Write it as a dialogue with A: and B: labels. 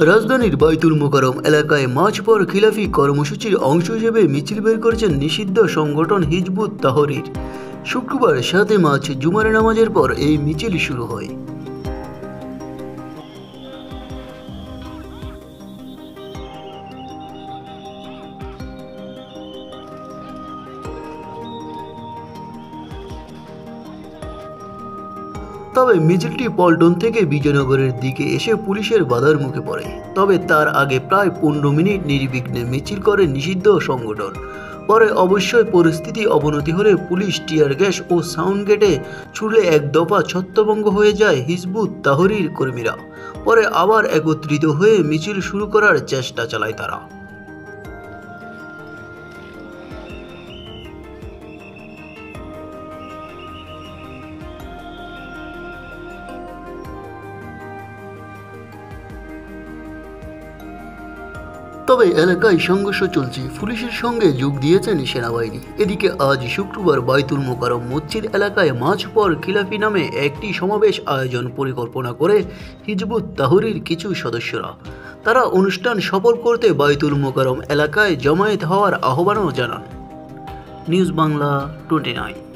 A: রাজধানীর বাইতুল মোকাররম এলাকায় মাঝ পর খিলাফি কর্মসূচির অংশ হিসেবে মিছিল বের করেছেন নিষিদ্ধ সংগঠন হিজবুত তাহরীর। শুক্রবার ৭ মার্চ জুমার নামাজের পর এই মিছিল শুরু হয়। তবে মিছিলটি পল্টন থেকে বিজয়নগরের দিকে এসে পুলিশের বাধার মুখে পড়ে। তবে তার আগে প্রায় ১৫ মিনিট নির্বিঘ্নে মিছিল করে নিষিদ্ধ সংগঠন। পরে অবশ্যই পরিস্থিতি অবনতি হলে পুলিশ টিয়ার গ্যাস ও সাউন্ড গেটে ছুড়লে এক দফা ছত্রভঙ্গ হয়ে যায় হিজবুত তাহরীর কর্মীরা। পরে আবার একত্রিত হয়ে মিছিল শুরু করার চেষ্টা চালায় তারা। তবে এলাকায় সংঘর্ষ চলছে, পুলিশের সঙ্গে যোগ দিয়েছেন সেনাবাহিনী। এদিকে আজ শুক্রবার বাইতুল মোকাররম মসজিদ এলাকায় মাঝ পর খিলাফি নামে একটি সমাবেশ আয়োজন পরিকল্পনা করে হিজবুত তাহরীর কিছু সদস্যরা। তারা অনুষ্ঠান সফল করতে বাইতুল মোকাররম এলাকায় জমায়েত হওয়ার আহ্বানও জানান। নিউজ বাংলা 29।